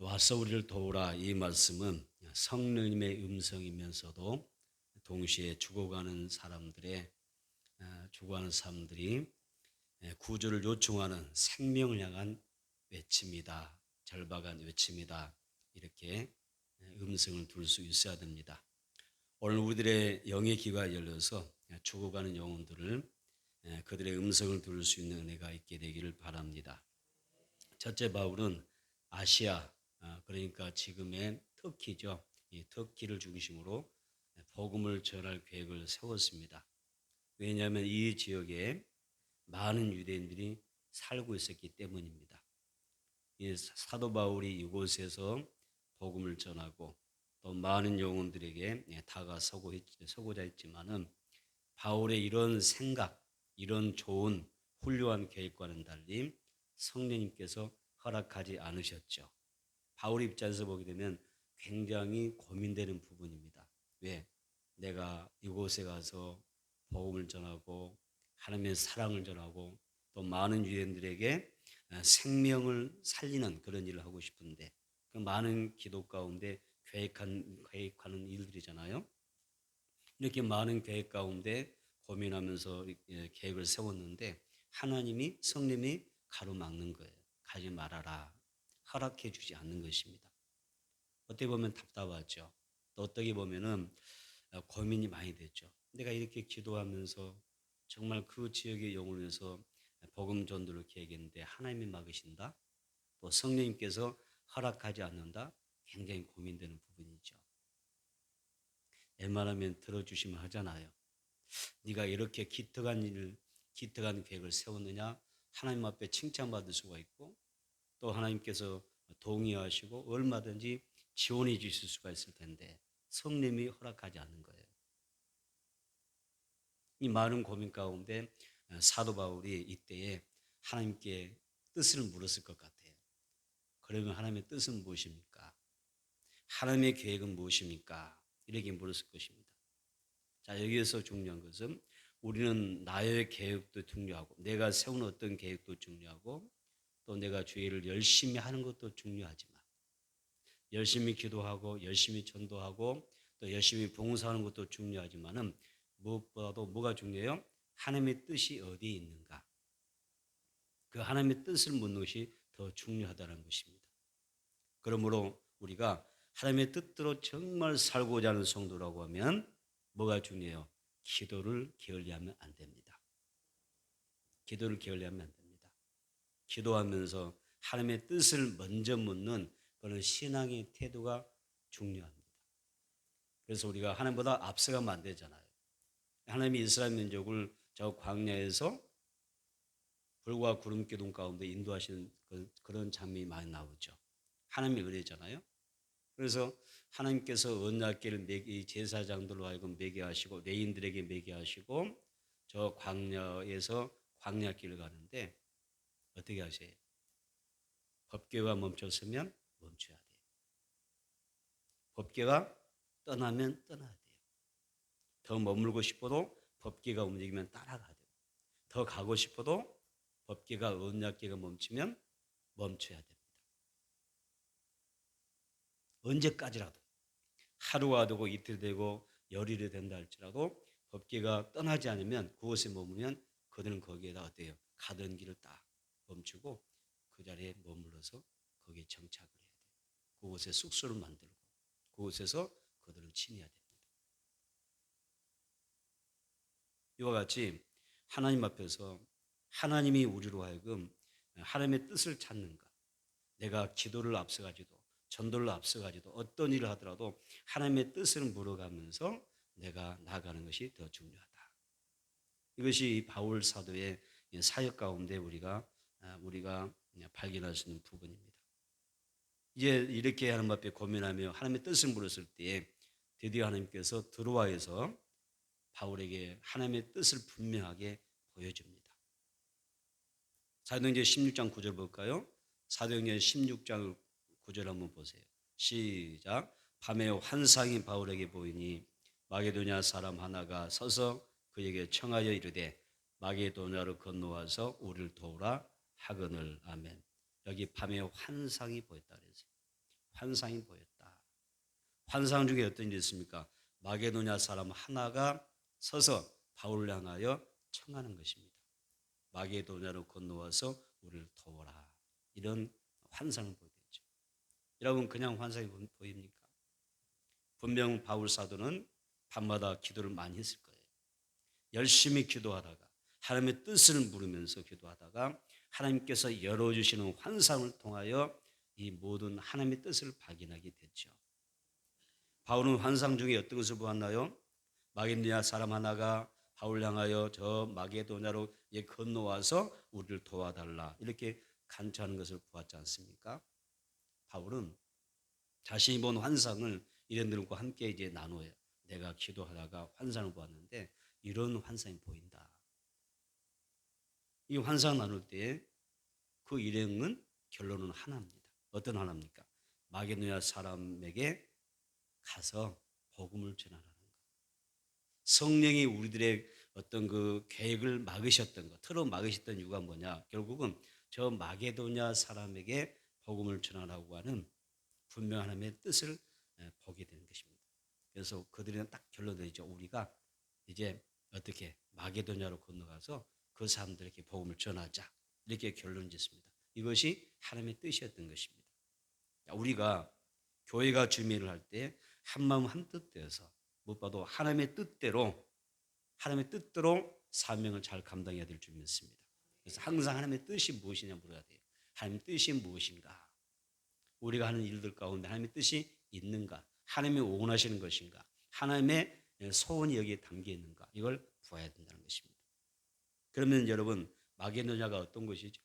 와서 우리를 도우라 이 말씀은 성령님의 음성이면서도 동시에 죽어가는 사람들이 구조를 요청하는 생명을 향한 외침이다. 절박한 외침이다. 이렇게 음성을 들을 수 있어야 됩니다. 오늘 우리들의 영의 귀가 열려서 죽어가는 영혼들을 그들의 음성을 들을 수 있는 은혜가 있게 되기를 바랍니다. 첫째 바울은 아시아, 그러니까 지금의 터키죠. 이 터키를 중심으로 복음을 전할 계획을 세웠습니다. 왜냐하면 이 지역에 많은 유대인들이 살고 있었기 때문입니다. 이 사도 바울이 이곳에서 복음을 전하고 또 많은 영혼들에게 다가서고자 했지만은 바울의 이런 생각, 이런 좋은 훌륭한 계획과는 달리 성령님께서 허락하지 않으셨죠. 바울 입장에서 보게 되면 굉장히 고민되는 부분입니다. 왜? 내가 이곳에 가서 복음을 전하고 하나님의 사랑을 전하고 또 많은 유대인들에게 생명을 살리는 그런 일을 하고 싶은데 그 많은 기도 가운데 계획하는 일들이잖아요. 이렇게 많은 계획 가운데 고민하면서 계획을 세웠는데 하나님이 성령이 가로막는 거예요. 가지 말아라. 허락해 주지 않는 것입니다. 어떻게 보면 답답하죠. 또 어떻게 보면은 고민이 많이 되죠. 내가 이렇게 기도하면서 정말 그 지역의 영혼을 위해서 복음 전도를 계획했는데 하나님이 막으신다. 또 성령님께서 허락하지 않는다. 굉장히 고민되는 부분이죠. 웬만하면 들어주시면 하잖아요. 네가 이렇게 기특한 계획을 세웠느냐? 하나님 앞에 칭찬받을 수가 있고 또 하나님께서 동의하시고 얼마든지 지원해 주실 수가 있을 텐데 성령이 허락하지 않는 거예요. 이 많은 고민 가운데 사도 바울이 이때에 하나님께 뜻을 물었을 것 같아요. 그러면 하나님의 뜻은 무엇입니까? 하나님의 계획은 무엇입니까? 이렇게 물었을 것입니다. 자, 여기에서 중요한 것은 우리는 나의 계획도 중요하고 내가 세운 어떤 계획도 중요하고 또 내가 주의 일을 열심히 하는 것도 중요하지만 열심히 기도하고 열심히 전도하고 또 열심히 봉사하는 것도 중요하지만은 무엇보다도 뭐가 중요해요? 하나님의 뜻이 어디에 있는가? 그 하나님의 뜻을 묻는 것이 더 중요하다는 것입니다. 그러므로 우리가 하나님의 뜻대로 정말 살고자 하는 성도라고 하면 뭐가 중요해요? 기도를 게을리하면 안 됩니다. 기도를 게을리하면 안 됩니다. 기도하면서 하나님의 뜻을 먼저 묻는 그런 신앙의 태도가 중요합니다. 그래서 우리가 하나님보다 앞서가면 안 되잖아요. 하나님이 이스라엘 민족을 저 광야에서 불과 구름 기둥 가운데 인도하시는 그런 장면이 많이 나오죠. 하나님의 은혜잖아요. 그래서 하나님께서 언약궤를 제사장들로 하여금 매게 하시고 레인들에게 매게 하시고 저 광야에서 광야길을 가는데 어떻게 하세요? 법궤가 멈췄으면 멈춰야 돼요. 법궤가 떠나면 떠나야 돼요. 더 머물고 싶어도 법궤가 움직이면 따라가야 돼요. 더 가고 싶어도 법궤가 언약궤가 멈추면 멈춰야 됩니다. 언제까지라도 하루가 되고 이틀 되고 열일이 된다 할지라도 법궤가 떠나지 않으면 그곳에 머무면 그들은 거기에다 어때요? 가던 길을 딱 멈추고 그 자리에 머물러서 거기에 정착을 해야 돼요. 그곳에 숙소를 만들고 그곳에서 그들을 지내야 됩니다. 이와 같이 하나님 앞에서 하나님이 우리로 하여금 하나님의 뜻을 찾는 것, 내가 기도를 앞서가지도 전도를 앞서가지도 어떤 일을 하더라도 하나님의 뜻을 물어가면서 내가 나아가는 것이 더 중요하다. 이것이 바울 사도의 사역 가운데 우리가 발견할 수 있는 부분입니다. 이제 이렇게 하나님 앞에 고민하며 하나님의 뜻을 물었을 때에 드디어 하나님께서 드로아에서 바울에게 하나님의 뜻을 분명하게 보여줍니다. 사도행전 16장 9절 볼까요? 사도행전 16장 9절 한번 보세요. 시작. 밤에 환상이 바울에게 보이니 마게도냐 사람 하나가 서서 그에게 청하여 이르되 마게도냐로 건너와서 우리를 도우라 하거늘. 아멘. 여기 밤에 환상이 보였다 그랬어요. 환상이 보였다. 환상 중에 어떤 일이 있습니까? 마게도냐 사람 하나가 서서 바울을 향하여 청하는 것입니다. 마게도냐로 건너와서 우리를 도와라. 이런 환상을 보게 되죠. 여러분, 그냥 환상이 보입니까? 분명 바울 사도는 밤마다 기도를 많이 했을 거예요. 열심히 기도하다가 하나님의 뜻을 물으면서 기도하다가 하나님께서 열어주시는 환상을 통하여 이 모든 하나님의 뜻을 발견하게 됐죠. 바울은 환상 중에 어떤 것을 보았나요? 마게도냐 사람 하나가 바울 향하여 저 마게도냐로 건너와서 우리를 도와달라 이렇게 간청하는 것을 보았지 않습니까? 바울은 자신이 본 환상을 이랜들과 함께 이제 나누어요. 내가 기도하다가 환상을 보았는데 이런 환상이 보인다. 이 환상 나눌 때 그 일행은 결론은 하나입니다. 어떤 하나입니까? 마게도냐 사람에게 가서 복음을 전하라는 것. 성령이 우리들의 어떤 그 계획을 막으셨던 것, 틀어 막으셨던 이유가 뭐냐? 결국은 저 마게도냐 사람에게 복음을 전하라고 하는 분명 하나님의 뜻을 보게 되는 것입니다. 그래서 그들은 딱 결론 내리죠. 우리가 이제 어떻게 마게도냐로 건너가서 그 사람들에게 복음을 전하자. 이렇게 결론 짓습니다. 이것이 하나님의 뜻이었던 것입니다. 우리가 교회가 주민을 할 때 한마음 한뜻 되어서 무엇보다도 하나님의 뜻대로 사명을 잘 감당해야 될 줄 믿습니다. 그래서 항상 하나님의 뜻이 무엇이냐 물어야 돼요. 하나님의 뜻이 무엇인가? 우리가 하는 일들 가운데 하나님의 뜻이 있는가? 하나님이 원하시는 것인가? 하나님의 소원이 여기에 담겨 있는가? 이걸 보아야 된다는 것입니다. 그러면 여러분, 마게도냐가 어떤 것이죠?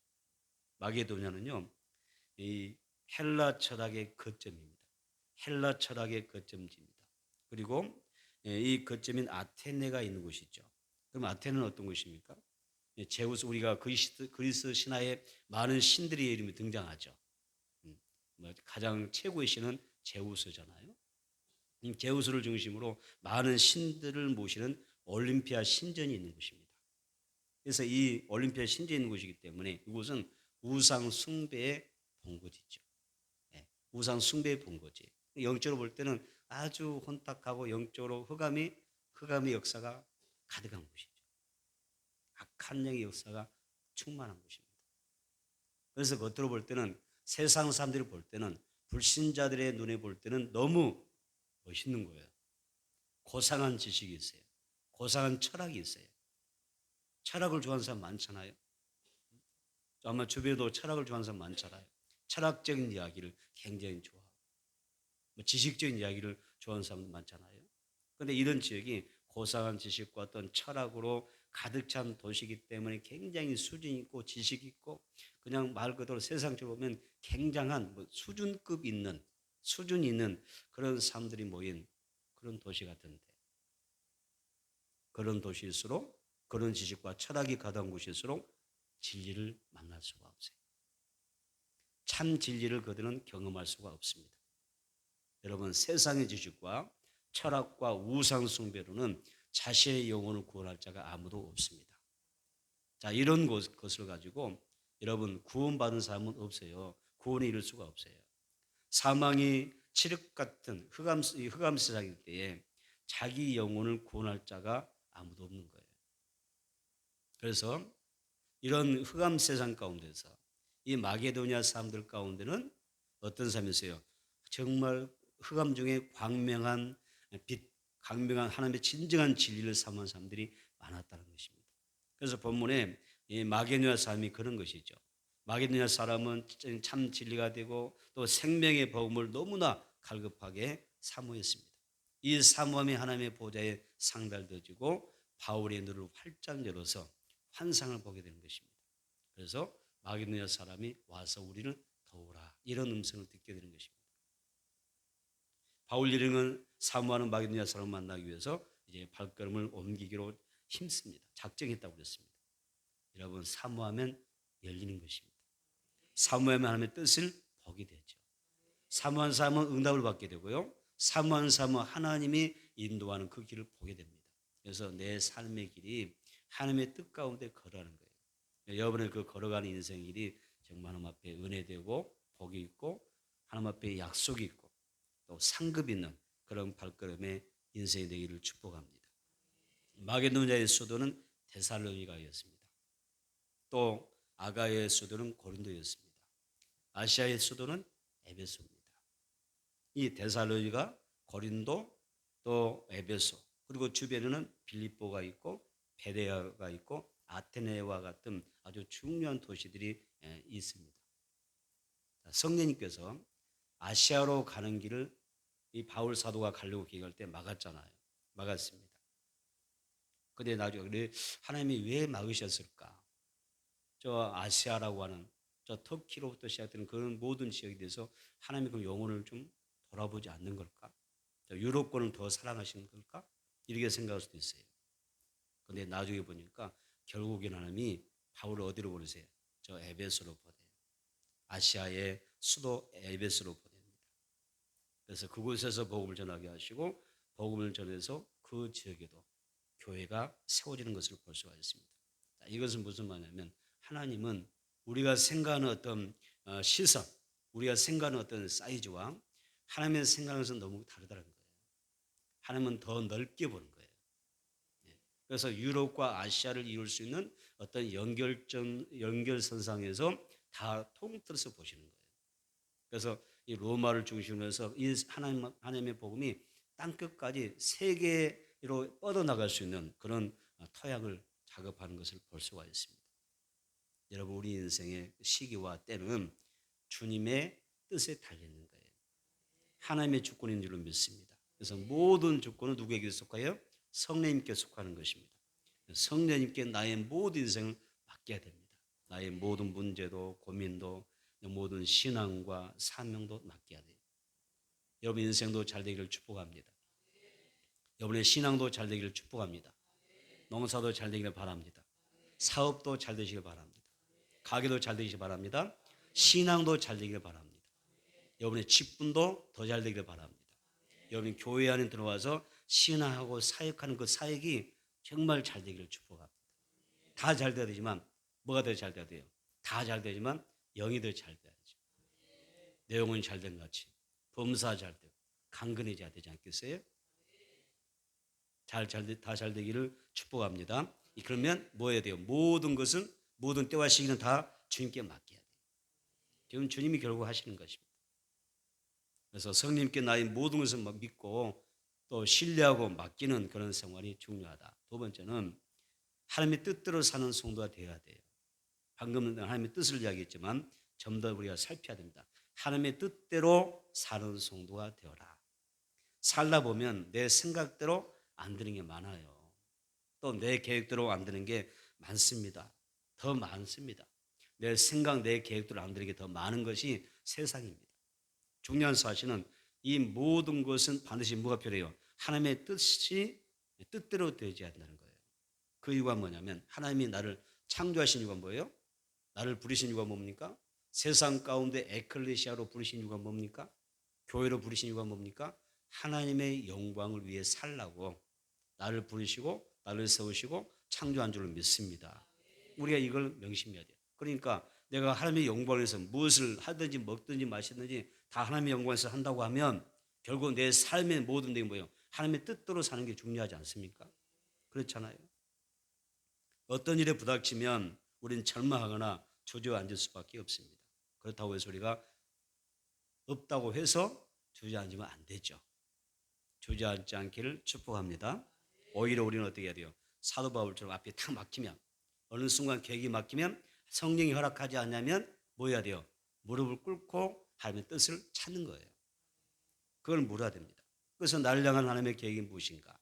마게도냐는요, 이 헬라 철학의 거점입니다. 헬라 철학의 거점지입니다. 그리고 이 거점인 아테네가 있는 곳이죠. 그럼 아테네는 어떤 곳입니까? 제우스, 우리가 그리스 신화에 많은 신들의 이름이 등장하죠. 가장 최고의 신은 제우스잖아요. 제우스를 중심으로 많은 신들을 모시는 올림피아 신전이 있는 곳입니다. 그래서 이 올림피아 신전이 있는 곳이기 때문에 이곳은 우상 숭배의 본거지죠. 우상 숭배의 본거지. 영적으로 볼 때는 아주 혼탁하고 영적으로 흑암의 역사가 가득한 곳이죠. 악한 영의 역사가 충만한 곳입니다. 그래서 겉으로 볼 때는 세상 사람들이 볼 때는 불신자들의 눈에 볼 때는 너무 멋있는 거예요. 고상한 지식이 있어요. 고상한 철학이 있어요. 철학을 좋아하는 사람 많잖아요. 아마 주변에도 철학을 좋아하는 사람 많잖아요. 철학적인 이야기를 굉장히 좋아하고 지식적인 이야기를 좋아하는 사람도 많잖아요. 그런데 이런 지역이 고상한 지식과 어떤 철학으로 가득 찬 도시이기 때문에 굉장히 수준 있고 지식 있고 그냥 말 그대로 세상적으로 보면 굉장한 수준 있는 그런 사람들이 모인 그런 도시 같은데, 그런 도시일수록 그런 지식과 철학이 가득한 곳일수록 진리를 만날 수가 없어요. 참 진리를 그들은 경험할 수가 없습니다. 여러분, 세상의 지식과 철학과 우상 숭배로는 자신의 영혼을 구원할 자가 아무도 없습니다. 자, 이런 것을 가지고 여러분 구원받은 사람은 없어요. 구원에 이를 수가 없어요. 사망이 칠흑 같은 흑암 세상일 때에 자기 영혼을 구원할 자가 아무도 없는 거예요. 그래서 이런 흑암 세상 가운데서 이 마게도냐 사람들 가운데는 어떤 사람이 있어요? 정말 흑암 중에 광명한 빛, 광명한 하나님의 진정한 진리를 사모하는 사람들이 많았다는 것입니다. 그래서 본문에 이 마게도냐 사람이 그런 것이죠. 마게도냐 사람은 참 진리가 되고 또 생명의 복음을 너무나 갈급하게 사모했습니다. 이 사모함이 하나님의 보좌에 상달되어지고 바울의 눈을 활짝 열어서 환상을 보게 되는 것입니다. 그래서 마게도냐 사람이 와서 우리를 도우라 이런 음성을 듣게 되는 것입니다. 바울 일행은 사모하는 마게도냐 사람을 만나기 위해서 이제 발걸음을 옮기기로 힘씁니다. 작정했다고 그랬습니다. 여러분, 사모하면 열리는 것입니다. 사모하면 하나님의 뜻을 보게 되죠. 사모한 사람은 응답을 받게 되고요. 사모한 사람은 하나님이 인도하는 그 길을 보게 됩니다. 그래서 내 삶의 길이 하나님의 뜻 가운데 걸어가는 거예요. 여러분의 그 걸어가는 인생의 길이 정말 하나님 앞에 은혜되고 복이 있고 하나님 앞에 약속이 있고 또 상급이 있는 그런 발걸음의 인생이 되기를 축복합니다. 마게도냐의 수도는 데살로니가였습니다. 또 아가야의 수도는 고린도였습니다. 아시아의 수도는 에베소입니다. 이 데살로니가, 고린도, 또 에베소, 그리고 주변에는 빌립보가 있고 베레아가 있고 아테네와 같은 아주 중요한 도시들이 있습니다. 성령님께서 아시아로 가는 길을 이 바울 사도가 가려고 계획할 때 막았잖아요. 막았습니다. 근데 나중에 하나님이 왜 막으셨을까? 저 아시아라고 하는 저 터키로부터 시작되는 그런 모든 지역에 대해서 하나님이 그 영혼을 좀 돌아보지 않는 걸까? 유럽권을 더 사랑하시는 걸까? 이렇게 생각할 수도 있어요. 근데 나중에 보니까 결국엔 하나님이 바울을 어디로 보내세요? 저 에베소로 보내요. 아시아의 수도 에베소로 보냅니다. 그래서 그곳에서 복음을 전하게 하시고 복음을 전해서 그 지역에도 교회가 세워지는 것을 볼 수가 있습니다. 자, 이것은 무슨 말이냐면 하나님은 우리가 생각하는 어떤 시선, 우리가 생각하는 어떤 사이즈와 하나님의 생각하는 것은 너무 다르다는 거예요. 하나님은 더 넓게 보는 거예요. 그래서 유럽과 아시아를 이룰 수 있는 어떤 연결선상에서 다 통틀어서 보시는 거예요. 그래서 이 로마를 중심으로 해서 이 하나님의 복음이 땅끝까지 세계로 뻗어나갈 수 있는 그런 토양을 작업하는 것을 볼 수가 있습니다. 여러분, 우리 인생의 시기와 때는 주님의 뜻에 달려있는 거예요. 하나님의 주권인 줄로 믿습니다. 그래서 모든 주권은 누구에게 속하여? 성령님께 속하는 것입니다. 성령님께 나의 모든 인생을 맡겨야 됩니다. 나의 모든 문제도 고민도 모든 신앙과 사명도 맡겨야 돼요. 여러분 인생도 잘 되기를 축복합니다. 여러분의 신앙도 잘 되기를 축복합니다. 농사도 잘 되기를 바랍니다. 사업도 잘 되시길 바랍니다. 가게도 잘 되시길 바랍니다. 신앙도 잘 되기를 바랍니다. 여러분의 직분도 더 잘 되기를 바랍니다. 여러분 교회 안에 들어와서 신앙하고 사역하는 그 사역이 정말 잘 되기를 축복합니다. 다 잘 돼야 되지만 뭐가 더 잘 돼야 돼요? 다 잘 되지만 영이 더 잘 돼야죠. 내용은 잘 된 것 같이 범사 잘 되고 강건해져야 되지 않겠어요? 다 잘 되기를 축복합니다. 그러면 뭐 해야 돼요? 모든 것은 모든 때와 시기는 다 주님께 맡겨야 돼요. 지금 주님이 결국 하시는 것입니다. 그래서 성령님께 나의 모든 것을 믿고 또 신뢰하고 맡기는 그런 생활이 중요하다. 두 번째는 하나님의 뜻대로 사는 성도가 되어야 돼요. 방금 하나님의 뜻을 이야기했지만 좀 더 우리가 살펴야 됩니다. 하나님의 뜻대로 사는 성도가 되어라. 살다 보면 내 생각대로 안 되는 게 많아요. 또 내 계획대로 안 되는 게 많습니다. 더 많습니다. 내 생각, 내 계획대로 안 되는 게 더 많은 것이 세상입니다. 중요한 사실은 이 모든 것은 반드시 뭐가 필요해요? 하나님의 뜻대로 되지 않는다는 거예요. 그 이유가 뭐냐면 하나님이 나를 창조하신 이유가 뭐예요? 나를 부르신 이유가 뭡니까? 세상 가운데 에클레시아로 부르신 이유가 뭡니까? 교회로 부르신 이유가 뭡니까? 하나님의 영광을 위해 살라고 나를 부르시고 나를 세우시고 창조한 줄을 믿습니다. 우리가 이걸 명심해야 돼요. 그러니까 내가 하나님의 영광을 위해서 무엇을 하든지 먹든지 마시든지 다 하나님의 영광을 위해서 한다고 하면 결국 내 삶의 모든 게 뭐예요? 하나님의 뜻대로 사는 게 중요하지 않습니까? 그렇잖아요. 어떤 일에 부닥치면 우리는 절망하거나 주저앉을 수밖에 없습니다. 그렇다고 해서 우리가 없다고 해서 주저앉으면 안 되죠. 주저앉지 않기를 축복합니다. 오히려 우리는 어떻게 해야 돼요? 사도 바울처럼 앞에 탁 막히면 어느 순간 계획이 막히면 성령이 허락하지 않냐면 뭐 해야 돼요? 무릎을 꿇고 하나님의 뜻을 찾는 거예요. 그걸 물어야 됩니다. 그래서 나를 향한 하나님의 계획이 무엇인가?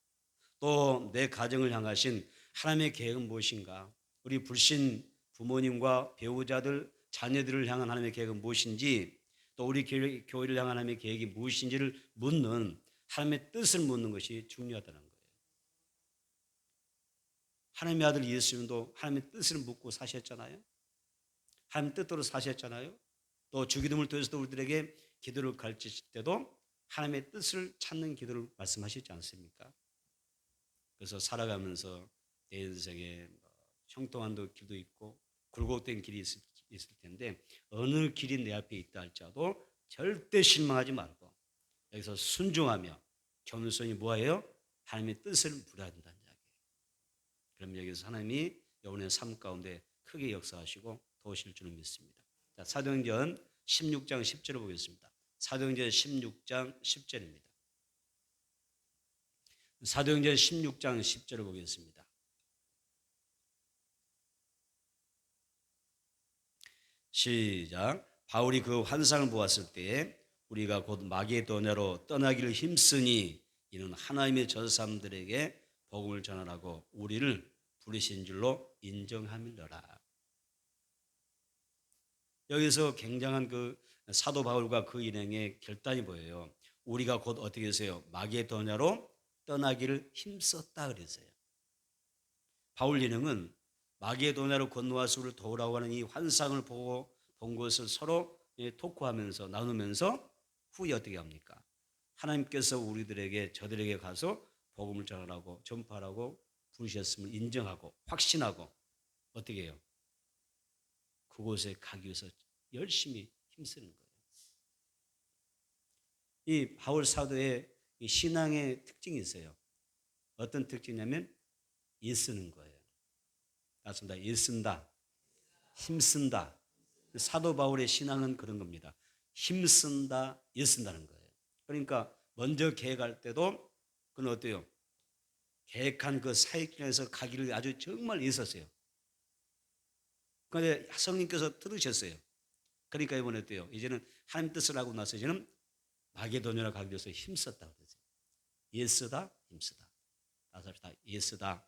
또 내 가정을 향하신 하나님의 계획은 무엇인가? 우리 불신 부모님과 배우자들, 자녀들을 향한 하나님의 계획은 무엇인지, 또 우리 교회를 향한 하나님의 계획이 무엇인지를 묻는 하나님의 뜻을 묻는 것이 중요하다는 거예요. 하나님의 아들 예수님도 하나님의 뜻을 묻고 사셨잖아요. 하나님의 뜻대로 사셨잖아요. 또 주기도문을 통해서도 우리들에게 기도를 가르치실 때도 하나님의 뜻을 찾는 기도를 말씀하시지 않습니까? 그래서 살아가면서 내 인생에 형통한 길도 있고 굴곡된 길이 있을 텐데 어느 길이 내 앞에 있다 할지라도 절대 실망하지 말고 여기서 순종하며 겸손히 뭐예요? 하나님의 뜻을 물어야 된다는 이야기예요. 그럼 여기서 하나님이 여러분의 삶 가운데 크게 역사하시고 도우실 줄을 믿습니다. 자, 사도행전 16장 10절을 보겠습니다. 사도행전 16장 10절입니다. 사도행전 16장 10절을 보겠습니다. 시작. 바울이 그 환상을 보았을 때에 우리가 곧 마게도냐로 떠나기를 힘쓰니 이는 하나님의 저 사람들에게 복음을 전하라고 우리를 부르신 줄로 인정함이더라. 여기서 굉장한 그 사도 바울과 그 일행의 결단이 보여요. 우리가 곧 어떻게 했어요? 마게도냐로 떠나기를 힘썼다 그랬어요. 바울 일행은 마게도냐로 건너와서 우리를 도우라고 하는 이 환상을 보고 본 것을 서로 토크하면서 나누면서 후에 어떻게 합니까? 하나님께서 우리들에게 저들에게 가서 복음을 전하라고 전파하라고 부르셨음을 인정하고 확신하고 어떻게 해요? 그곳에 가기 위해서 열심히 힘쓰는 거예요. 이 바울 사도의 이 신앙의 특징이 있어요. 어떤 특징이냐면 애쓰는 거예요. 맞습니다. 애쓴다, 힘쓴다. 사도 바울의 신앙은 그런 겁니다. 힘쓴다, 애쓴다는 거예요. 그러니까 먼저 계획할 때도 그건 어때요? 계획한 그 사역길에서 가기를 아주 정말 애썼어요. 그런데 성령께서 들으셨어요. 그러니까 이번에 어때요? 이제는 하나님 뜻을 하고 나서 이제는 마게도냐로 가기 위해서 힘썼다고 그랬어요. 애쓰다, 힘쓰다. 다시 합시다. 애쓰다,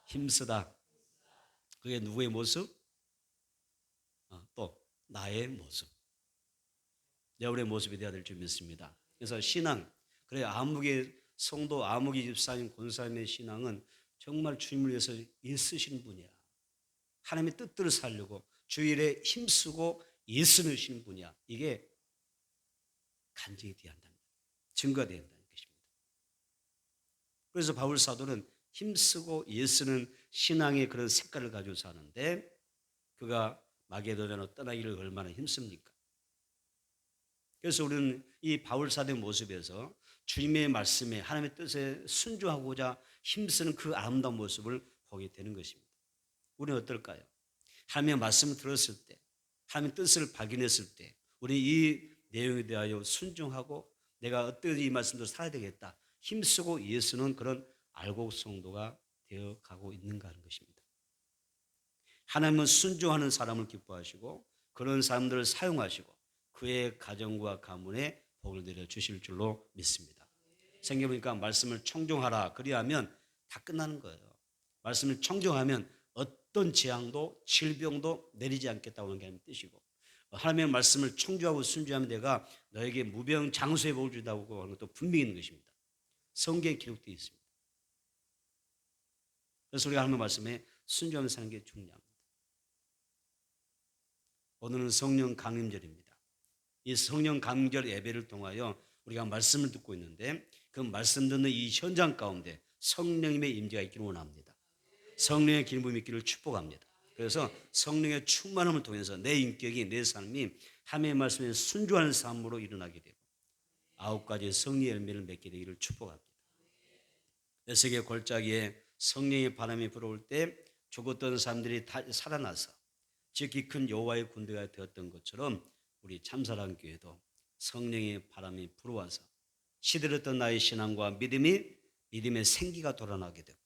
힘쓰다. 그게 누구의 모습? 또 나의 모습. 여러분의 모습이 되어야 될 줄 믿습니다. 그래서 신앙, 그래 아무개 성도 아무개 집사님 권사님의 신앙은 정말 주님을 위해서 애쓰시는 분이야. 하나님의 뜻들을 살려고 주일에 힘쓰고 애쓰시는 분이야. 이게 간증이 되어야 한다는 거예요. 증거가 되어야 한다는 것입니다. 그래서 바울 사도는 힘쓰고 애쓰는 신앙의 그런 색깔을 가지고 사는데 그가 마게도냐로 떠나기를 얼마나 힘씁니까? 그래서 우리는 이 바울 사도의 모습에서 주님의 말씀에 하나님의 뜻에 순종하고자 힘쓰는 그 아름다운 모습을 보게 되는 것입니다. 우리는 어떨까요? 하나님의 말씀을 들었을 때, 하나님의 뜻을 발견했을 때 우리 이 내용에 대하여 순종하고 내가 어떻게 이 말씀대로 살아야 되겠다 힘쓰고 예수는 그런 알곡 성도가 되어가고 있는가 하는 것입니다. 하나님은 순종하는 사람을 기뻐하시고 그런 사람들을 사용하시고 그의 가정과 가문에 복을 내려 주실 줄로 믿습니다. 생각해보니까 말씀을 청종하라 그리하면 다 끝나는 거예요. 말씀을 청종하면 어떤 재앙도 질병도 내리지 않겠다고 하는 게 아니면 뜻이고 하나님의 말씀을 청종하고 순종하면 내가 너에게 무병장수의 복을 주다고 하는 것도 분명히 있는 것입니다. 성경에 기록되어 있습니다. 그래서 우리가 하나님의 말씀에 순종하면서 사는 게 중요합니다. 오늘은 성령 강림절입니다. 이 성령 강림절 예배를 통하여 우리가 말씀을 듣고 있는데 그 말씀 듣는 이 현장 가운데 성령님의 임재가 있기를 원합니다. 성령의 기름부음이 있기를 축복합니다. 그래서 성령의 충만함을 통해서 내 인격이 내 삶이 하나님의 말씀에 순종하는 삶으로 일어나게 되고 9가지의 성리의 열매를 맺게 되기를 축복합니다. 에스겔 골짜기에 성령의 바람이 불어올 때 죽었던 사람들이 다 살아나서 지극히 큰 여호와의 군대가 되었던 것처럼 우리 참사랑교회도 성령의 바람이 불어와서 시들었던 나의 신앙과 믿음의 생기가 돌아나게 되고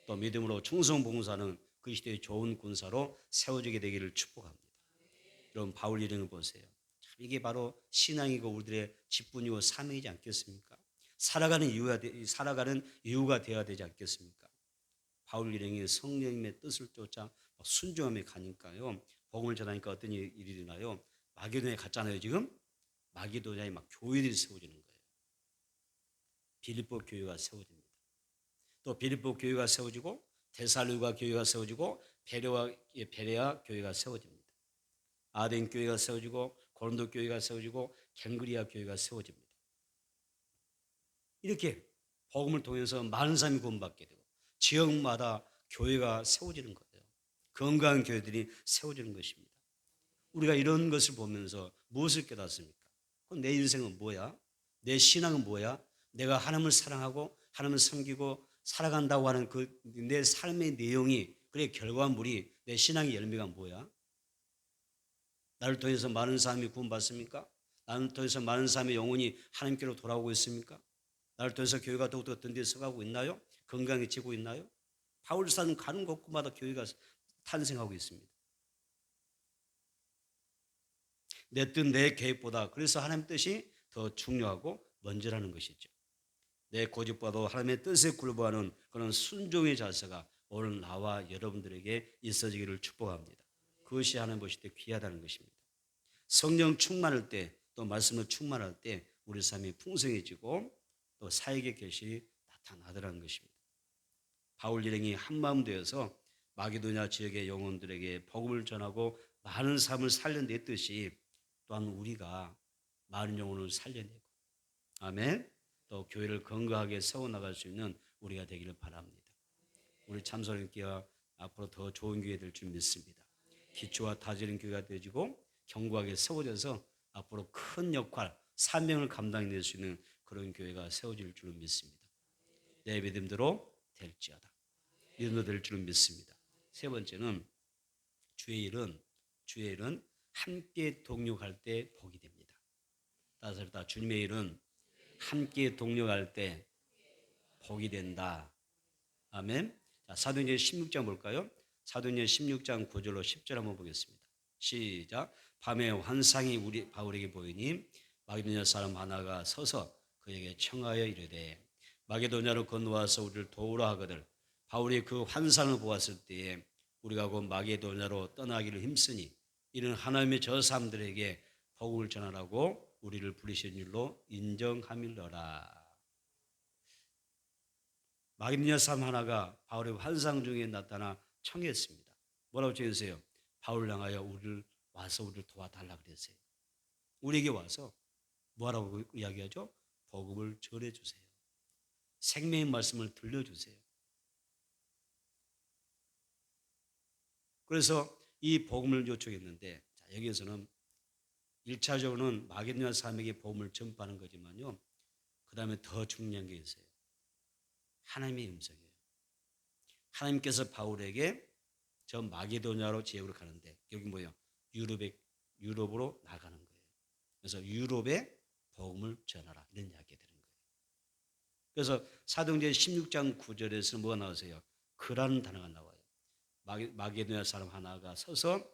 또 믿음으로 충성봉사하는 그 시대의 좋은 군사로 세워지게 되기를 축복합니다. 여러분 바울 일행을 보세요. 참 이게 바로 신앙이고 우리들의 직분이고 사명이지 않겠습니까? 살아가는 이유가 되어야 되지 않겠습니까? 바울 일행이 성령님의 뜻을 쫓아 순종하며 가니까요. 복음을 전하니까 어떤 일이 일어나요? 마게도냐에 갔잖아요. 지금 마게도냐에 막 교회들이 세워지는 거예요. 빌립보 교회가 세워집니다. 또 빌립보 교회가 세워지고 데살로니가 교회가 세워지고 베레아 교회가 세워집니다. 아덴 교회가 세워지고 고린도 교회가 세워지고 갱그리아 교회가 세워집니다. 이렇게 복음을 통해서 많은 사람이 구원받게 되고 지역마다 교회가 세워지는 거예요. 건강한 교회들이 세워지는 것입니다. 우리가 이런 것을 보면서 무엇을 깨닫습니까? 그럼 내 인생은 뭐야? 내 신앙은 뭐야? 내가 하나님을 사랑하고 하나님을 섬기고 살아간다고 하는 그 내 삶의 내용이, 그의 결과물이, 내 신앙의 열매가 뭐야? 나를 통해서 많은 사람이 구원받습니까? 나를 통해서 많은 사람의 영혼이 하나님께로 돌아오고 있습니까? 나를 통해서 교회가 더욱더 든든히 서가고 있나요? 건강해지고 있나요? 바울사는 가는 곳마다 교회가 탄생하고 있습니다. 내 뜻, 내 계획보다 그래서 하나님 뜻이 더 중요하고 먼저라는 것이죠. 내 고집보다도 하나님의 뜻에 굴복하는 그런 순종의 자세가 오늘 나와 여러분들에게 있어지기를 축복합니다. 그것이 하나님 보실 때 귀하다는 것입니다. 성령 충만할 때, 또 말씀을 충만할 때 우리 삶이 풍성해지고 또 사역의 결실이 나타나더라는 것입니다. 바울 일행이 한마음 되어서 마게도냐 지역의 영혼들에게 복음을 전하고 많은 삶을 살려냈듯이 또한 우리가 많은 영혼을 살려내고, 아멘, 또 교회를 건강하게 세워나갈 수 있는 우리가 되기를 바랍니다. 우리 참선교회가 앞으로 더 좋은 교회 될 줄 믿습니다. 기초와 다지는 교회가 되어지고 견고하게 세워져서 앞으로 큰 역할, 사명을 감당해낼 수 있는 그런 교회가 세워질 줄 믿습니다. 내 믿음대로 될지어다. 믿음대로 될 줄 믿습니다. 세 번째는 주의 일은 함께 동력할 때 복이 됩니다. 따라서 주님의 일은 함께 동력할 때 복이 된다. 아멘. 자, 사도행전 16장 볼까요? 사도행전 16장 9절로 10절 한번 보겠습니다. 시작. 밤에 환상이 우리 바울에게 보이니 마게도냐 사람 하나가 서서 그에게 청하여 이르되 마게도냐로 건너와서 우리를 도우라 하거늘 바울이 그 환상을 보았을 때에 우리가 곧 마게도냐로 떠나기를 힘쓰니 이는 하나님의 저 사람들에게 복음을 전하라고 우리를 부르신 일로 인정함이러라. 마게도냐 사람 하나가 바울의 환상 중에 나타나 청했습니다. 뭐라고 적으세요? 바울 향하여 와서 우리를 도와달라 그랬어요. 우리에게 와서 뭐라고 이야기하죠? 복음을 전해주세요. 생명의 말씀을 들려주세요. 그래서 이 복음을 요청했는데, 자, 여기에서는 1차적으로는 마게도냐 사람에게 복음을 전파하는 거지만요, 그 다음에 더 중요한 게 있어요. 하나님의 음성이에요. 하나님께서 바울에게 저 마게도냐로 지역으로 가는데, 여기 뭐예요? 유럽으로 나가는 거예요. 그래서 유럽에 복음을 전하라, 이런 이야기가 되는 거예요. 그래서 사도행전 16장 9절에서는 뭐가 나오세요? 그라는 단어가 나와요. 마게도냐 사람 하나가 서서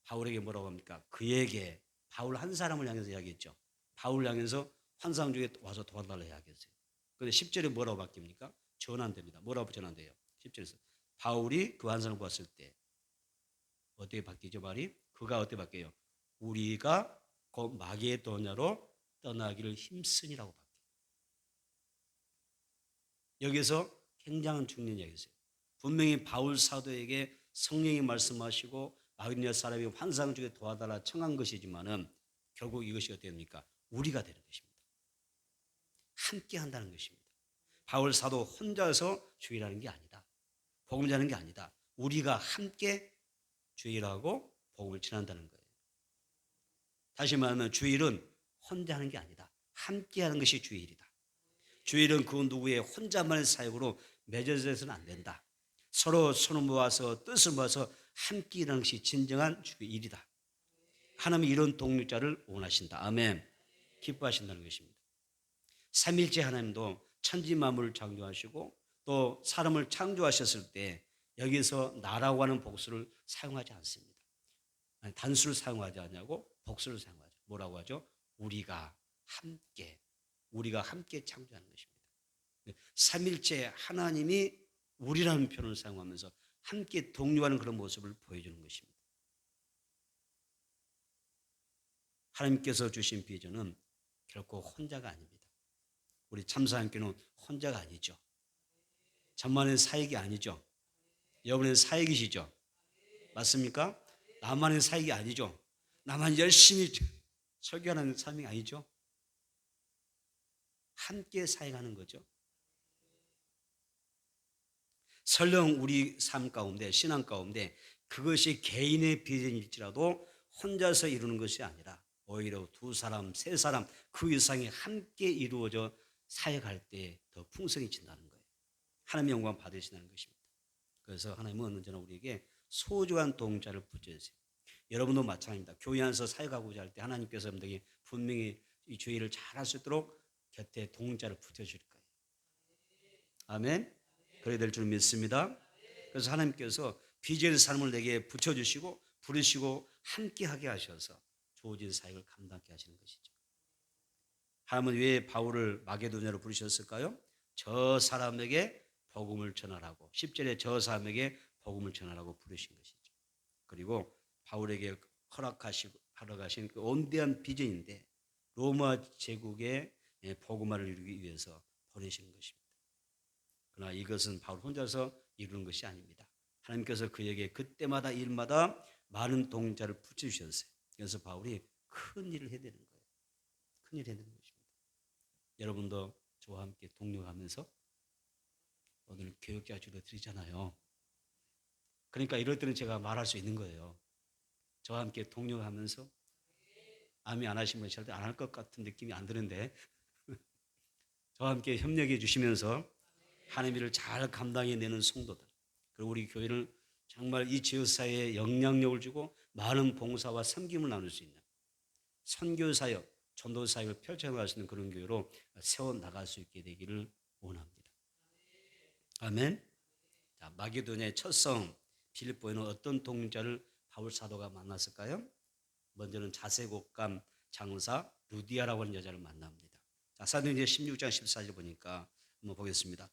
바울에게 뭐라고 합니까? 그에게, 바울 한 사람을 향해서 이야기했죠. 바울 향해서 환상 중에 와서 도와달라 이야기했어요. 그런데 10절에 뭐라고 바뀝니까? 전환됩니다. 뭐라고 전환돼요? 10절에서 바울이 그 환상을 보았을 때 어떻게 바뀌죠? 말이 그가 어떻게 바뀌어요? 우리가 곧 마게도냐로 떠나기를 힘쓰니라고 바뀌어요. 여기서 굉장한 중요한 이야기였어요. 분명히 바울 사도에게 성령이 말씀하시고 마게도냐 사람이 환상 중에 도와달라 청한 것이지만은 결국 이것이 어떻게 됩니까? 우리가 되는 것입니다. 함께 한다는 것입니다. 바울 사도 혼자서 주일하는 게 아니다. 복음 전하는 게 아니다. 우리가 함께 주일하고 복음을 전한다는 거예요. 다시 말하면 주일은 혼자 하는 게 아니다. 함께 하는 것이 주일이다. 주일은 그 누구의 혼자만의 사역으로 맺어져서는 안 된다. 서로 손을 모아서 뜻을 모아서 함께 일하는 것이 진정한 주일이다. 하나님이 이런 동력자를 원하신다. 아멘. 기뻐하신다는 것입니다. 삼일째 하나님도 천지 만물을 창조하시고 또 사람을 창조하셨을 때 여기서 나라고 하는 복수를 사용하지 않습니다. 아니, 단수를 사용하지 않냐고 복수를 사용하죠. 뭐라고 하죠? 우리가 함께 창조하는 것입니다. 삼일째 하나님이 우리라는 표현을 사용하면서 함께 동료하는 그런 모습을 보여주는 것입니다. 하나님께서 주신 비전은 결코 혼자가 아닙니다. 우리 참사함께는 혼자가 아니죠. 저만의 사역이 아니죠. 여러분의 사역이시죠. 맞습니까? 나만의 사역이 아니죠. 나만 열심히 설교하는 삶이 아니죠. 함께 사역하는 거죠. 설령 우리 삶 가운데, 신앙 가운데 그것이 개인의 비전일지라도 혼자서 이루는 것이 아니라 오히려 두 사람, 세 사람 그 이상이 함께 이루어져 사역할 때 더 풍성해진다는 거예요. 하나님의 영광 받으시는 것입니다. 그래서 하나님은 언제나 우리에게 소중한 동자를 붙여주세요. 여러분도 마찬가지입니다. 교회 안에서 사역하고자 할 때 하나님께서 여러분들에게 분명히 이 주의를 잘할 수 있도록 곁에 동자를 붙여줄 거예요. 아멘. 그래야 될 줄 믿습니다. 그래서 하나님께서 비전의 삶을 내게 붙여주시고 부르시고 함께하게 하셔서 주어진 사역을 감당하게 하시는 것이죠. 하나님은 왜 바울을 마게도냐로 부르셨을까요? 저 사람에게 복음을 전하라고 10절에 저 사람에게 복음을 전하라고 부르신 것이죠. 그리고 바울에게 허락하러 가신 그 온대한 비전인데 로마 제국의 복음화를 이루기 위해서 보내신 것입니다. 그러나 이것은 바울 혼자서 이루는 것이 아닙니다. 하나님께서 그에게 그때마다 일마다 많은 동자를 붙여주셨어요. 그래서 바울이 큰 일을 해야 되는 거예요. 큰 일을 해야 되는 것입니다. 여러분도 저와 함께 동력하면서 오늘 교육자 주로 드리잖아요. 그러니까 이럴 때는 제가 말할 수 있는 거예요. 저와 함께 동력하면서 아멘 안 하시면 절대 안 할 것 같은 느낌이 안 드는데 저와 함께 협력해 주시면서 하나님의 일을 잘 감당해내는 성도들 그리고 우리 교회를 정말 이 지역사회에 영향력을 주고 많은 봉사와 섬김을 나눌 수 있는 선교사역, 전도사역을 펼쳐나갈 수 있는 그런 교회로 세워나갈 수 있게 되기를 원합니다. 아멘. 자, 마게도냐의 첫 성 빌립보에는 어떤 동자를 바울 사도가 만났을까요? 먼저는 자색옷감 장사 루디아라고 하는 여자를 만납니다. 자, 사도행전 16장 14절 보니까 한번 보겠습니다.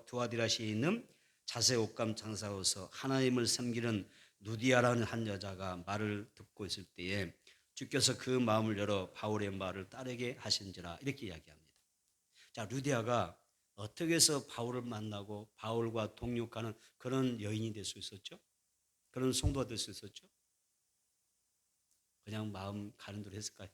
두아디라시에 있는 자색옷감 장사로서 하나님을 섬기는 루디아라는 한 여자가 말을 듣고 있을 때에 주께서 그 마음을 열어 바울의 말을 따르게 하신지라 이렇게 이야기합니다. 자, 루디아가 어떻게 해서 바울을 만나고 바울과 동역하는 그런 여인이 될 수 있었죠? 그런 성도가 될 수 있었죠? 그냥 마음 가는 대로 했을까요?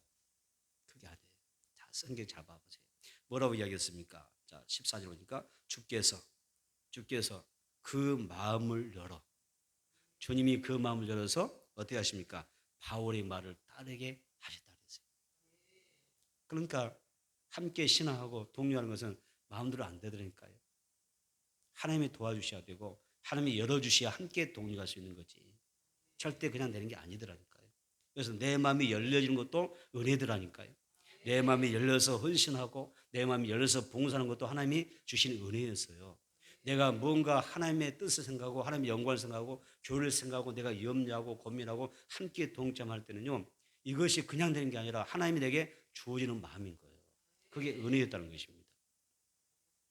그게 아니에요. 자, 성경 잘 봐보세요. 뭐라고 이야기했습니까? 자, 14절 보니까 주께서 그 마음을 열어. 주님이 그 마음을 열어서 어떻게 하십니까? 바울의 말을 따르게 하셨다 그랬어요. 그러니까 함께 신앙하고 동료하는 것은 마음대로 안 되더라니까요. 하나님이 도와주셔야 되고 하나님이 열어주셔야 함께 동료할 수 있는 거지. 절대 그냥 되는 게 아니더라니까요. 그래서 내 마음이 열려지는 것도 은혜더라니까요. 내 마음이 열려서 헌신하고 내 마음이 열려서 봉사하는 것도 하나님이 주신 은혜였어요. 내가 뭔가 하나님의 뜻을 생각하고 하나님의 영광을 생각하고 교회를 생각하고 내가 염려하고 고민하고 함께 동참할 때는요. 이것이 그냥 되는 게 아니라 하나님이 내게 주어지는 마음인 거예요. 그게 은혜였다는 것입니다.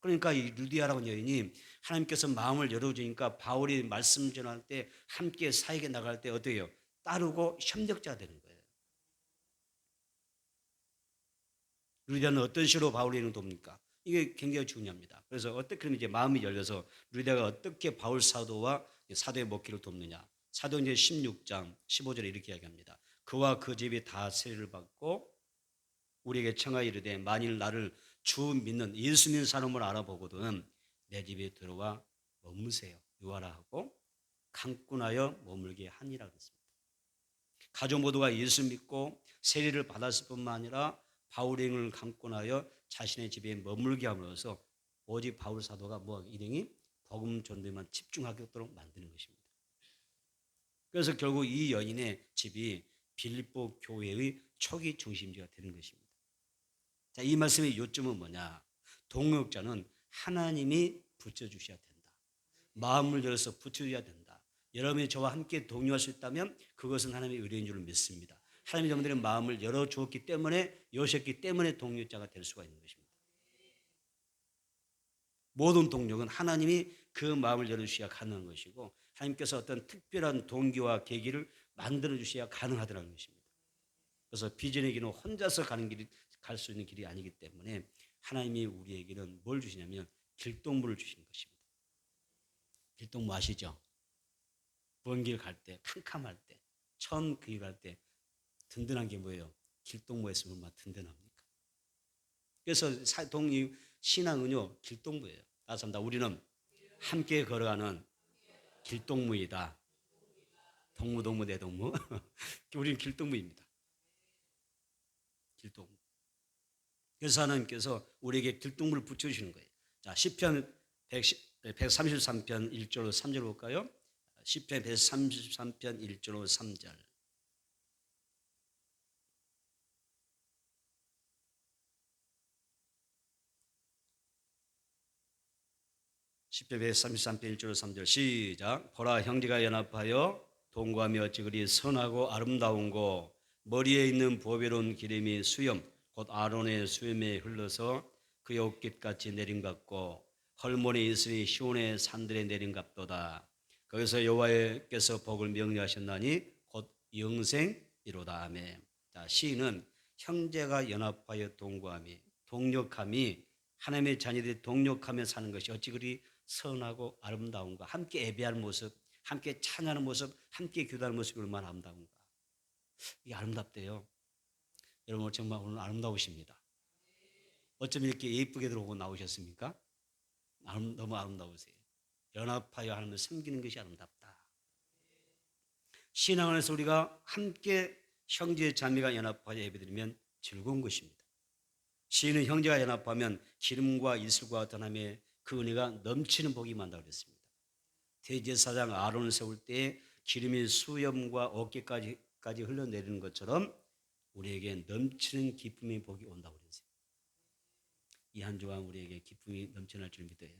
그러니까 이 루디아라는 여인이 하나님께서 마음을 열어주니까 바울이 말씀 전할 때 함께 사역에 나갈 때 어떻게 해요? 따르고 협력자 되는 거예요. 루디아는 어떤 식으로 바울에게 돕니까? 이게 굉장히 중요합니다. 그래서 어떻게 하면 이제 마음이 열려서 루디아가 어떻게 바울 사도와 사도의 목회를 돕느냐? 사도행전 16장 15절에 이렇게 이야기합니다. 그와 그 집이 다 세례를 받고 우리에게 청하여 이르되 만일 나를 주 믿는 예수 믿는 사람을 알아보거든 내 집에 들어와 머무세요. 유하라 하고 강권하여 머물게 하니라 그랬습니다. 가족 모두가 예수 믿고 세례를 받았을 뿐만 아니라 바울의 행을 강권하여 자신의 집에 머물게 함으로써 오직 바울 사도가 일행이 복음 전도에만 집중하도록 만드는 것입니다. 그래서 결국 이 여인의 집이 빌립보 교회의 초기 중심지가 되는 것입니다. 자, 이 말씀의 요점은 뭐냐? 동역자는 하나님이 붙여주셔야 된다. 마음을 열어서 붙여줘야 된다. 여러분이 저와 함께 동요할 수 있다면 그것은 하나님의 의뢰인 줄 믿습니다. 하나님이 여러분들의 마음을 열어주었기 때문에 여셨기 때문에 동역자가 될 수가 있는 것입니다. 모든 동력은 하나님이 그 마음을 열어주셔야 가능한 것이고 하나님께서 어떤 특별한 동기와 계기를 만들어주셔야 가능하더라는 것입니다. 그래서 비전의 길은 혼자서 가는 길이 갈 수 있는 길이 아니기 때문에 하나님이 우리에게는 뭘 주시냐면 길동무를 주시는 것입니다. 길동무 아시죠? 먼 길 갈 때, 캄캄할 때, 처음 그 길 갈 때 든든한 게 뭐예요? 길동무에 있으면 얼마나 든든합니까? 그래서 신앙은요 길동무예요. 따라서 우리는 함께 걸어가는 길동무이다. 동무 내동무. 우리는 길동무입니다. 길동무. 그래서 하나님께서 우리에게 길동무를 붙여주시는 거예요. 자, 시편 133편 1절로 3절 볼까요? 시편 133편 1절로 3절. 시편 133편 1절로 3절 시작. 보라, 형제가 연합하여 동거하며 어찌 그리 선하고 아름다운고, 머리에 있는 보배로운 기름이 수염 곧 아론의 수염에 흘러서 그의 옷깃같이 내린 같고, 헐몬에 있으니 시온의 산들에 내린 같도다. 거기서 여호와께서 복을 명령하셨나니 곧 영생이로다. 아멘. 자, 시인은 형제가 연합하여 동거함이, 동력함이, 하나님의 자녀들이 동력하며 사는 것이 어찌 그리 선하고 아름다운가. 함께 예배하는 모습, 함께 찬양하는 모습, 함께 기도하는 모습이 얼마나 아름다운가. 이게 아름답대요. 여러분 정말 오늘 아름다우십니다. 어쩜 이렇게 예쁘게 들어오고 나오셨습니까? 너무 아름다우세요. 연합하여 하나님을 섬기는 것이 아름답다. 신앙 안에서 우리가 함께 형제 자매가 연합하여 예배드리면 즐거운 것입니다. 시인은 형제가 연합하면 기름과 이슬과 같은 하나님의 그 은혜가 넘치는 복이 임한다고 그랬습니다. 대제사장 아론을 세울 때 기름이 수염과 어깨까지 흘러내리는 것처럼 우리에게 넘치는 기쁨의 복이 온다고 그랬어요. 이 한 주간 우리에게 기쁨이 넘쳐날 줄 믿어요.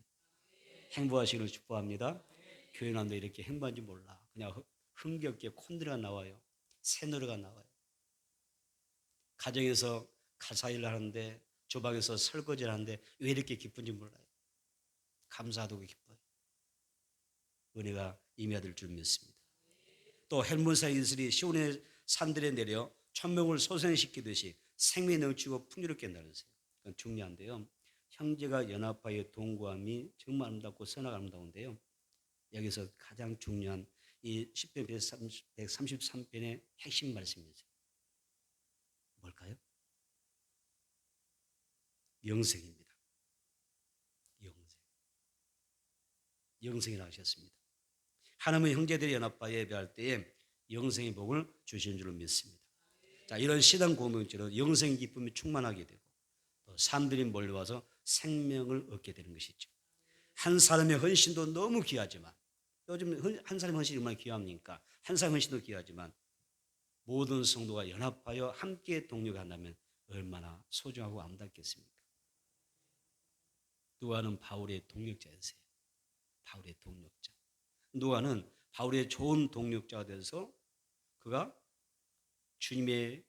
행복하시기를 축복합니다. 교회 나는데 이렇게 행복한지 몰라. 그냥 흥겹게 콘드가 나와요. 새노래가 나와요. 가정에서 가사일을 하는데, 주방에서 설거지를 하는데 왜 이렇게 기쁜지 몰라요. 감사하고 기뻐요. 은혜가 임해야 줄 믿습니다. 또 헬몬사 이슬이 시온의 산들에 내려 천명을 소생시키듯이 생명이 넘치고 풍요롭게 나르세요. 그건 중요한데요. 형제가 연합하여 동거함이 정말 아름답고 선하고 아름다운데요. 여기서 가장 중요한 이 시편 133편의 핵심 말씀이죠. 뭘까요? 영생입니다. 영생이라고 하셨습니다. 하나님은 형제들이 연합하여 예배할 때에 영생의 복을 주시는 줄로 믿습니다. 자, 이런 신앙 공동체로 영생 기쁨이 충만하게 되고 또 사람들이 몰려와서 생명을 얻게 되는 것이죠. 한 사람의 헌신도 너무 귀하지만, 요즘 한 사람의 헌신이 얼마나 귀합니까? 한 사람의 헌신도 귀하지만 모든 성도가 연합하여 함께 동력한다면 얼마나 소중하고 아름답겠습니까? 누가는 바울의 동력자였어요. 바울의 동력자. 누가는 바울의 좋은 동력자가 돼서 그가 주님의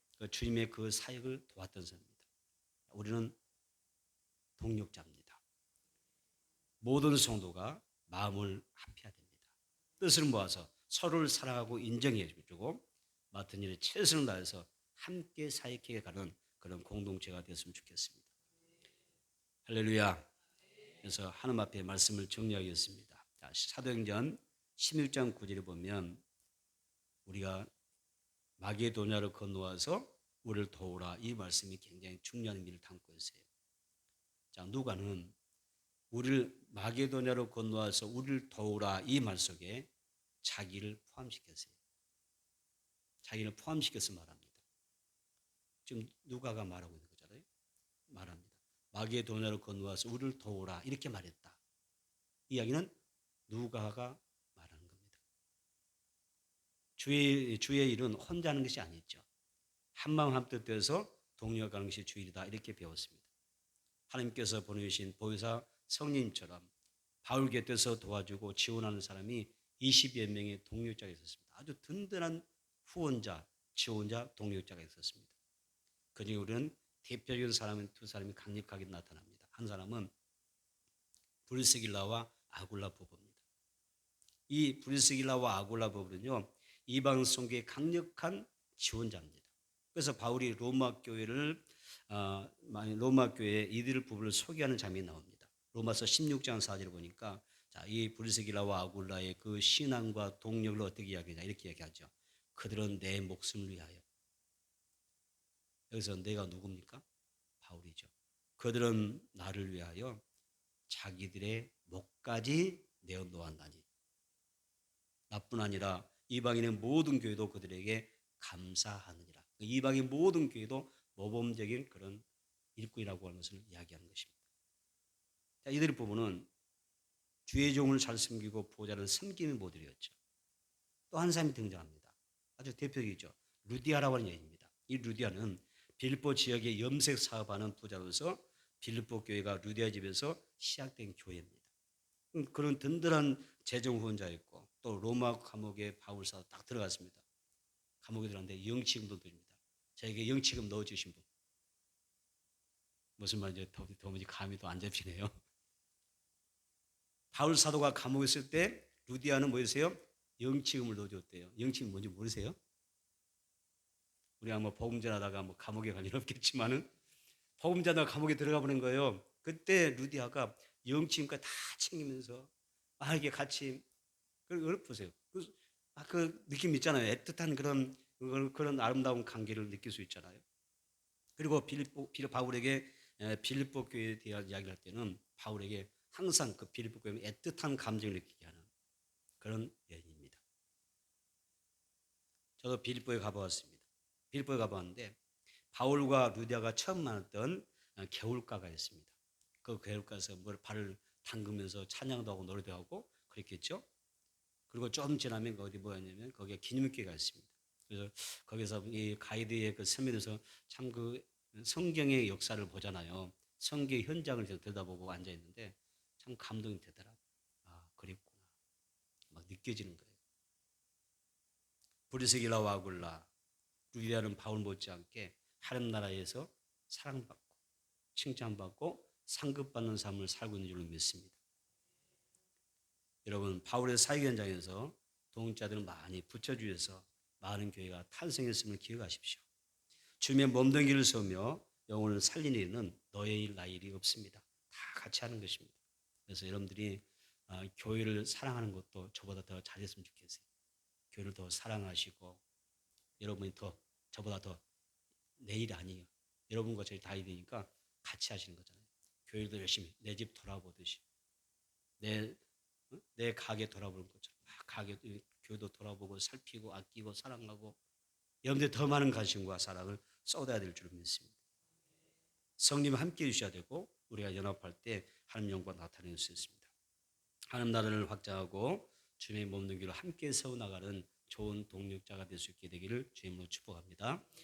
그 사역을 도왔던 사람입니다. 우리는 동력자입니다. 모든 성도가 마음을 합해야 됩니다. 뜻을 모아서 서로를 사랑하고 인정해 주고 맡은 일에 최선을 다해서 함께 사역해 가는 그런 공동체가 되었으면 좋겠습니다. 할렐루야. 그래서 하나님 앞에 말씀을 정리하겠습니다. 사도행전 16장 9절에 보면 우리가 마게도냐를 건너와서 우리를 도우라, 이 말씀이 굉장히 중요한 의미를 담고 있어요. 자, 누가는 우리를 마게도냐로 건너와서 우리를 도우라, 이 말 속에 자기를 포함시켰어요. 자기를 포함시켜서 말합니다. 지금 누가가 말하고 있는 거잖아요. 말합니다. 마게도냐로 건너와서 우리를 도우라, 이렇게 말했다. 이 이야기는 누가가 말하는 겁니다. 주의 일은 혼자 하는 것이 아니죠. 한마음 한뜻 되어서 동력하는 것이 주의 일이다, 이렇게 배웠습니다. 하나님께서 보내주신 보혜사 성령님처럼 바울 곁에서 도와주고 지원하는 사람이 20여 명의 동력자가 있었습니다. 아주 든든한 후원자, 지원자, 동력자가 있었습니다. 그중에 우리는 대표적인 사람은 두 사람이 강력하게 나타납니다. 한 사람은 브리스길라와 아굴라 부부입니다. 이 브리스길라와 아굴라 부부는요, 이방 선교의 강력한 지원자입니다. 그래서 바울이 로마 교회에 이들 부부를 소개하는 장면이 나옵니다. 로마서 16장 4절을 보니까, 자, 이 브리스길라와 아굴라의 그 신앙과 동력을 어떻게 이야기하냐, 이렇게 얘기하죠. 그들은 내 목숨을 위하여. 여기서 내가 누굽니까? 바울이죠. 그들은 나를 위하여 자기들의 목까지 내어놓았나니. 나뿐 아니라 이방인의 모든 교회도 그들에게 감사하느니라. 이방인 모든 교회도 모범적인 그런 일꾼이라고 하는 것을 이야기하는 것입니다. 자, 이들을 보면은 주의 종을 잘 섬기고 보호자를 섬기는 모델이었죠. 또 한 사람이 등장합니다. 아주 대표적이죠. 루디아라고 하는 여인입니다. 이 루디아는 빌립보 지역에 염색 사업하는 부자로서 빌립보 교회가 루디아 집에서 시작된 교회입니다. 그런 든든한 재정 후원자였고 또 로마 감옥에 바울 사도 딱 들어갔습니다. 감옥에 들어갔는데 영치금도 드립니다. 저에게 영치금 넣어주신 분. 무슨 말인지 도무지 감이 또 안 잡히네요. 바울 사도가 감옥에 있을 때 루디아는 뭐였어요? 영치금을 넣어줬대요. 영치금 뭔지 모르세요? 우리가 뭐 복음 전하다가 뭐 감옥에 갈 일 없겠지만은 복음 전하다가 감옥에 들어가 보는 거예요. 그때 루디아가 영치금까지 다 챙기면서 이게 같이 그걸 보세요. 그 느낌 있잖아요. 애틋한 그런 아름다운 관계를 느낄 수 있잖아요. 그리고 바울에게 빌립보 교회에 대한 이야기를 할 때는 바울에게 항상 그 빌립보 교회에 애틋한 감정을 느끼게 하는 그런 여인입니다. 저도 빌립보에 가보았습니다. 빌립보에 가보았는데 바울과 루디아가 처음 만났던 개울가가 있습니다. 그 개울가에서 발을 담그면서 찬양도 하고 노래도 하고 그랬겠죠. 그리고 좀 지나면 어디 뭐였냐면 거기에 기념교회가 있습니다. 그래서 거기서 이 가이드의 그 서면에서 참 그 성경의 역사를 보잖아요. 성경의 현장을 들여다보고 앉아 있는데 참 감동이 되더라고요. 그랬구나. 막 느껴지는 거예요. 브리스길라와 아굴라, 루디아는 바울 못지않게 하나님 나라에서 사랑받고 칭찬받고 상급받는 삶을 살고 있는 줄로 믿습니다. 여러분, 바울의 사역 현장에서 동역자들은 많이 붙여주셔서 많은 교회가 탄생했음을 기억하십시오. 주님의 몸된 길을 세우며 영혼을 살리는 일은 너의 일, 나의 일이 없습니다. 다 같이 하는 것입니다. 그래서 여러분들이 교회를 사랑하는 것도 저보다 더 잘했으면 좋겠어요. 교회를 더 사랑하시고 여러분이 더 저보다 더 내 일 아니에요. 여러분과 저희 다 일이니까 같이 하시는 거잖아요. 교회도 열심히 내 집 돌아보듯이 내 가게 돌아보는 것처럼 교회도 돌아보고 살피고 아끼고 사랑하고 여러분들 더 많은 관심과 사랑을 쏟아야 될 줄 믿습니다. 성님 함께 해주셔야 되고 우리가 연합할 때 하나님 영광 나타낼 수 있습니다. 하나님 나라를 확장하고 주님의 몸된 길로 함께 세워나가는 좋은 동력자가 될 수 있게 되기를 주님으로 축복합니다.